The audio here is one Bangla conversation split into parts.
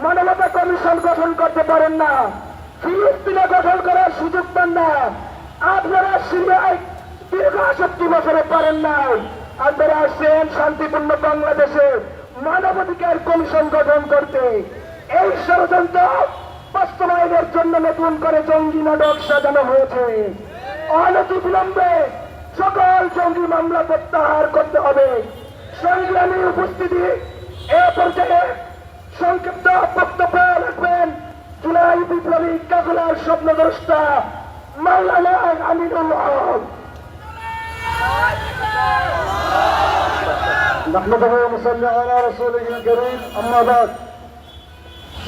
মানবতা কমিশন গঠন করতে পারেন না, ফিলিস্তিনে গঠন করার সুযোগ পান না, আপনারা সিরিয়ায় দীর্ঘ ৬৭ বছরে পারেন না, আপনারা আসছেন শান্তিপূর্ণ বাংলাদেশে মানবাধিকার কমিশন গঠন করতে। এই ষড়যন্ত্র বাস্তবায়নের জন্য নতুন করে জঙ্গি নাটক সাজানো হয়েছে। অনতিবিলম্বে সকল জঙ্গি মামলা প্রত্যাহার করতে হবে। সংগ্রামী উপস্থিতি, এ পর্যায়ে সংক্ষিপ্ত বক্তব্য রাখবেন জুলাই বিপ্লবী কাফেলার স্বপ্নদ্রষ্টা মাওলানা আমিনুল হক।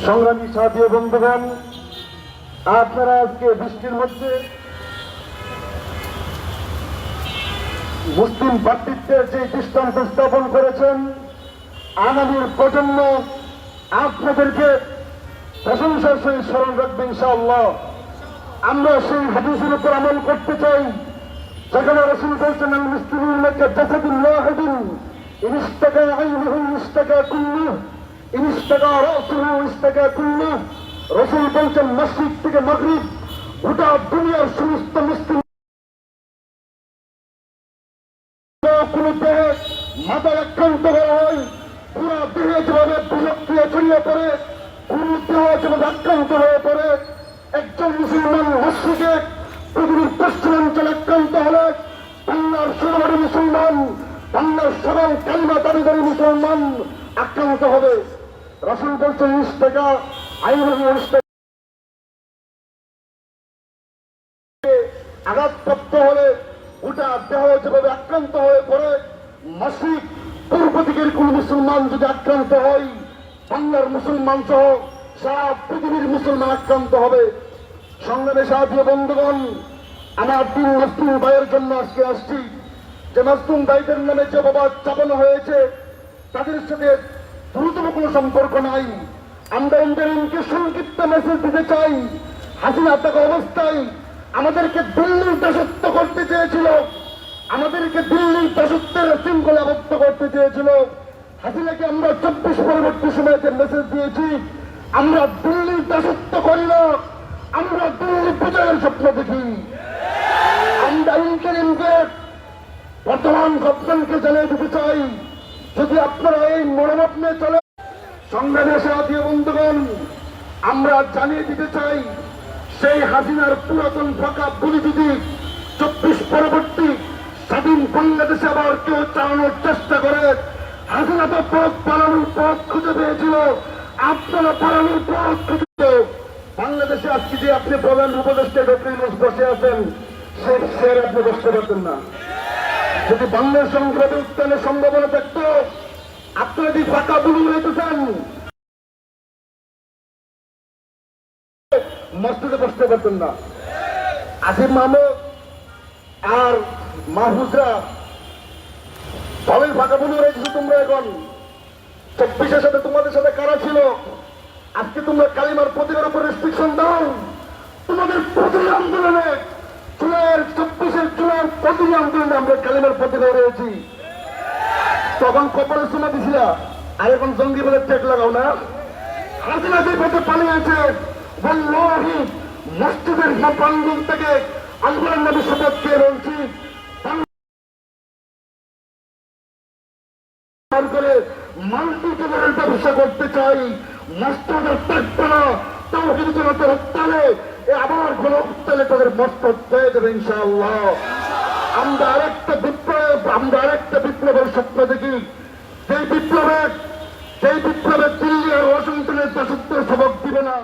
সংগ্রামী সাথী ও বন্ধুগণ, আপনারা আজকে বৃষ্টির মধ্যে মুসলিম ভ্রাতৃত্বের যে দৃষ্টান্ত স্থাপন করেছেন, আগামীর প্রজন্ম আপনাদেরকে প্রশংসার সহিত স্মরণ রাখবে ইনশাআল্লাহ। আমরা সেই হাদিসের উপর আমল করতে চাই যেখানে রাসূল বলেছেন, আল মুসলিমুন কাজাসাদিন ওয়াহিদিন ইন ইসতাকা আইনুহু ইসতাকা কুল্লুহু ইন ইসতাকা রাসুহু ইসতাকা কুল্লুহু। রাসূল বলেছেন, মসজিদ থেকে মাগরিব গোটা দুনিয়ার সমস্ত মুসলিম কোন দেহে মাথায় আক্রান্ত করা হয়, পুরা দেহে যেভাবে বিষক্রিয়া ছড়িয়ে পড়ে, কোন দেহ যেভাবে আক্রান্ত হয়ে পড়ে, একজন মুসলমান মসজিদে পৃথিবীর পশ্চিমাঞ্চলে আক্রান্ত হলে বাংলার সরকারি মুসলমান, বাংলার সবাই কালিমা দাবিদারী মুসলমান আক্রান্ত হবে। রাসূল বলছেন, ইসতাকা আইনুহু ইসতাকা, আঘাতপ্রাপ্ত হলে গোটা দেহ যেভাবে আক্রান্ত হয়ে পড়ে, মাসিক পূর্ব দিকের কোন মুসলমান যদি আক্রান্ত হয়, বাংলার মুসলমান সহ সারা পৃথিবীর মুসলমান আক্রান্ত হবে। সংগ্রামে সাথী বন্ধুগণ, আমার তিন মুসলিম ভাইয়ের জন্য আজকে আসছি। যে মুসলিম ভাইদের নামে যে বাবা চাপানো হয়েছে, তাদের সাথে দ্রুততম কোনো সম্পর্ক নাই। আমরা ইন্টারিমকে সংক্ষিপ্ত মেসেজ দিতে চাই, হাসিনা থাকা অবস্থায় আমাদেরকে দিল্লির দাসত্ব করতে চেয়েছিল, আমাদেরকে দিল্লির দাসত্বের শৃঙ্খলা আবদ্ধ করতে চেয়েছিল। হাসিনাকে আমরা ২৪ পরবর্তী সময়তে মেসেজ দিয়েছি, আমরা দিল্লির দাসত্ব করি না, আমরা দিল্লি বিজয়ের স্বপ্ন দেখি। আমরা ইন্টারিমকে বর্তমান গভর্নমেন্টকে জানিয়ে দিতে চাই, যদি আপনারা এই মনোভাব নিয়ে চলে, সংগ্রামী সাথী বন্ধুগণ, আমরা জানিয়ে দিতে চাই, সেই হাসিনার পুরাতন ফাঁকা বুলি যদি ২৪ পরবর্তী স্বাধীন বাংলাদেশে আবার কেউ চালানোর চেষ্টা করে, হাসিনা তো পথ পালানোর পথ খুঁজে পেয়েছিল, আপনারা পালানোর পথ খুঁজে। বাংলাদেশে আজকে যে আপনি প্রধান উপদেষ্টা ডক্টর ইউনূস বসে আছেন, সে আপনি বসতে পারতেন না। যদি বাংলার সংগ্রামে উত্থানের সম্ভাবনা থাকতো, আপনারা যদি ফাঁকা বুলি হইতেছেন, মসজিদে বসতে পারতেন না। আসিফ মাহমুদ আর মাহফুজরা ভালোই ফাঁকা বুলি রয়েছে। তোমরা এখন ২৪-এর সাথে তোমাদের সাথে কারা ছিল? আজকে তোমরা কালিমার প্রতীকের উপর রেস্ট্রিকশন দাও। তোমাদের প্রতিটি আন্দোলনে, জুলাইয়ের ২৪-এর জুলাইয়ের প্রতিটি আন্দোলনে আমরা কালিমার প্রতীকে রয়েছি। তখন কপালে সোনা দিছিলা, আর এখন জঙ্গি বলে টেক লাগাও না। হাসিনা যে পথে পালিয়েছে, বল্লাহি মসজিদের প্রাঙ্গণ থেকে আল্লাহর নবী শপথ খেয়ে বলছি, করে মাল্টিপ্লেয়ারের ব্যবসা করতে চাই, মসজিদের থাকবে না। তাওহীদ জনতার হত্যালে আবার কোন হত্যালে তাদের মস্তক হয়ে যাবে ইনশাআল্লাহ। আমরা আরেকটা বিপ্লবের স্বপ্ন দেখি, সেই বিপ্লবে দিল্লি আর ওয়াশিংটনের দাসত্বের সবক দিবে না।